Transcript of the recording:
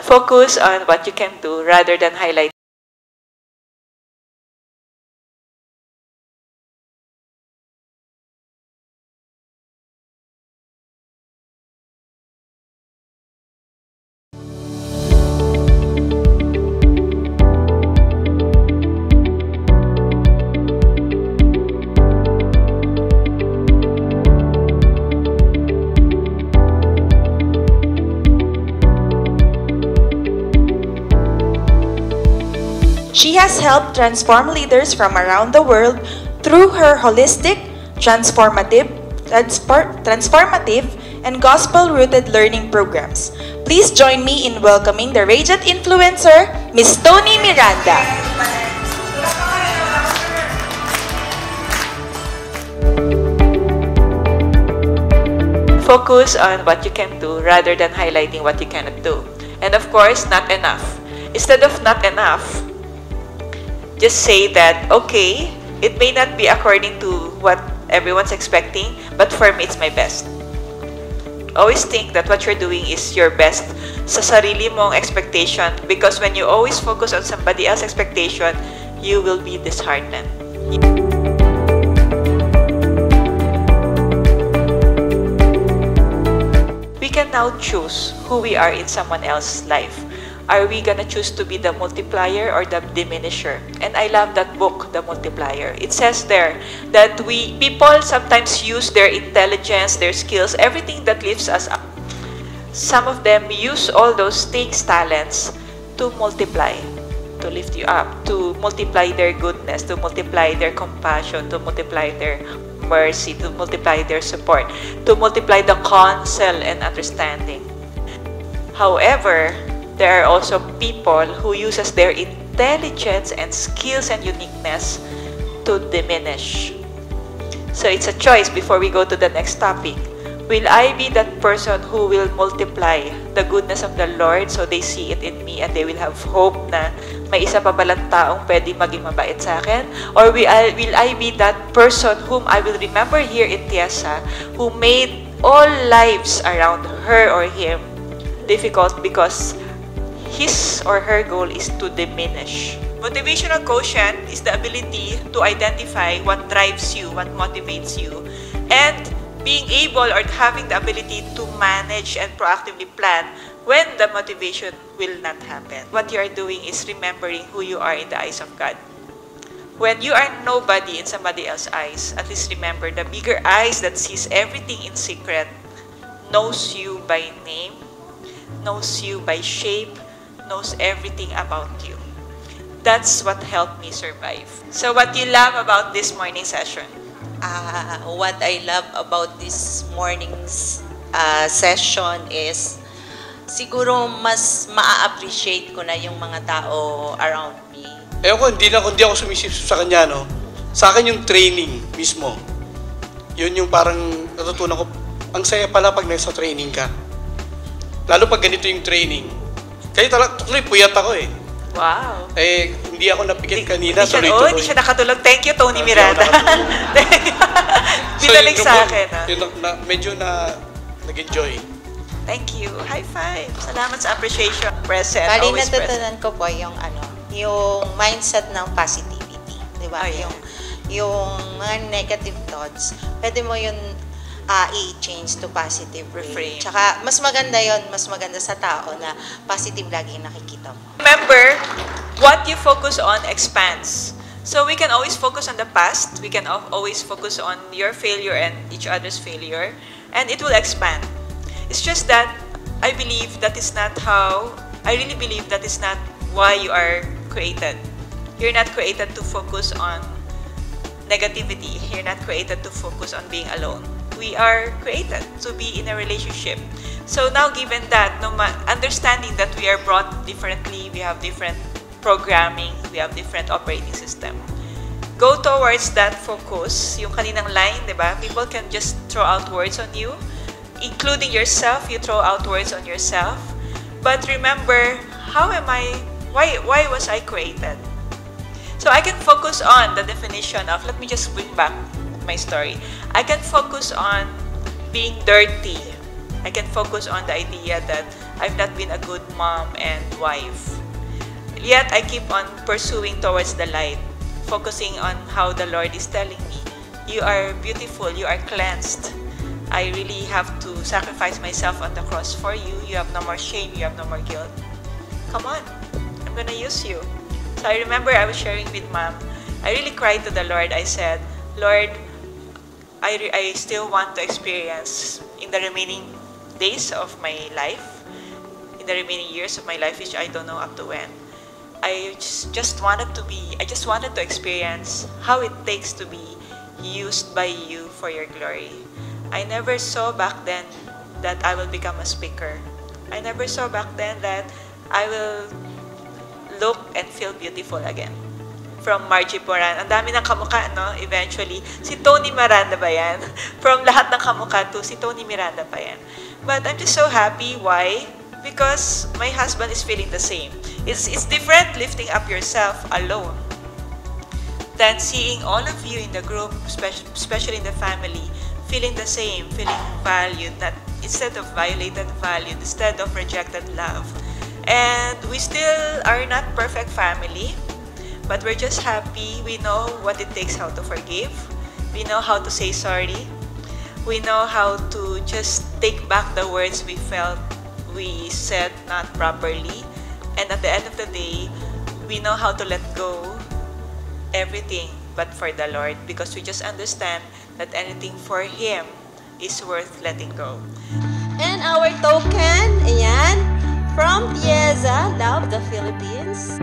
Focus on what you can do rather than highlight. She has helped transform leaders from around the world through her holistic, transformative, and gospel-rooted learning programs. Please join me in welcoming the radiant influencer, Ms. Toni Miranda. Focus on what you can do rather than highlighting what you cannot do. And of course, not enough. Instead of not enough, just say that, okay, it may not be according to what everyone's expecting, but for me, it's my best. Always think that what you're doing is your best sa sarili mong expectation, because when you always focus on somebody else's expectation, you will be disheartened. We can now choose who we are in someone else's life. Are we gonna choose to be the multiplier or the diminisher? And I love that book, The Multiplier. It says there that people sometimes use their intelligence, their skills, everything that lifts us up. Some of them use all those things, talents, to multiply, to lift you up, to multiply their goodness, to multiply their compassion, to multiply their mercy, to multiply their support, to multiply the counsel and understanding. However, there are also people who uses their intelligence and skills and uniqueness to diminish. So it's a choice before we go to the next topic. Will I be that person who will multiply the goodness of the Lord so they see it in me and they will have hope na may isa pa palang taong pwede maging mabait sa akin? Or will I be that person whom I will remember here in TIEZA who made all lives around her or him difficult because his or her goal is to diminish? Motivational quotient is the ability to identify what drives you, what motivates you, and being able or having the ability to manage and proactively plan when the motivation will not happen. What you are doing is remembering who you are in the eyes of God. When you are nobody in somebody else's eyes, at least remember the bigger eyes that sees everything in secret, knows you by name, knows you by shape, knows everything about you. That's what helped me survive. So what you love about this morning session? What I love about this morning's session is siguro mas ma-appreciate ko na yung mga tao around me. Hindi ako sumisip sa kanya, no? Sa akin yung training mismo. Yun yung parang natutunan ko, ang saya pala pag nasa training ka. Lalo pag ganito yung training. Kaya tuloy puyat ako eh. Wow. Hindi ako napikit kanina. Hindi siya nakatulog. Thank you, Toni Miranda. Binalik sa akin. Medyo nag-enjoy. Thank you. High five. Salamat sa appreciation. Present. Bali, Always present. natutunan ko po yung yung mindset ng positivity. Di ba? Oh, yeah. Yung mga negative thoughts, pwede mo yun i-change to positive reframe. Tsaka, mas maganda yon, mas maganda sa tao na positive lagi yung nakikita mo. Remember, what you focus on expands. So we can always focus on the past. We can always focus on your failure and each other's failure. And it will expand. It's just that I really believe that is not why you are created. You're not created to focus on negativity. You're not created to focus on being alone. We are created to be in a relationship. So now, given that, understanding that we are brought differently, we have different programming, we have different operating system. Go towards that focus. Yung kaninang line, di ba? People can just throw out words on you, including yourself. You throw out words on yourself. But remember, why was I created? So I can focus on the definition of, let me just bring back my story. I can focus on being dirty. I can focus on the idea that I've not been a good mom and wife. Yet, I keep on pursuing towards the light, focusing on how the Lord is telling me, you are beautiful, you are cleansed. I really have to sacrifice myself on the cross for you. You have no more shame, you have no more guilt. Come on, I'm gonna use you. So I remember I was sharing with Mom. I really cried to the Lord. I said, Lord, I still want to experience in the remaining days of my life, in the remaining years of my life, which I don't know up to when. I just wanted to experience how it takes to be used by you for your glory. I never saw back then that I will become a speaker. I never saw back then that I will look and feel beautiful again. From Margie Poran. Ang dami ng kamukha, no? Eventually, si Toni Miranda ba yan? From lahat ng kamukha to, si Toni Miranda pa yan. But I'm just so happy. Why? Because my husband is feeling the same. It's different lifting up yourself alone than seeing all of you in the group, especially in the family, feeling the same, feeling valued, that instead of violated, valued, instead of rejected, love. And we still are not perfect family, but we're just happy. We know what it takes, how to forgive. We know how to say sorry. We know how to just take back the words we felt we said not properly. And at the end of the day, we know how to let go everything but for the Lord, because we just understand that anything for Him is worth letting go. And our token, ayan, from TIEZA, Love the Philippines.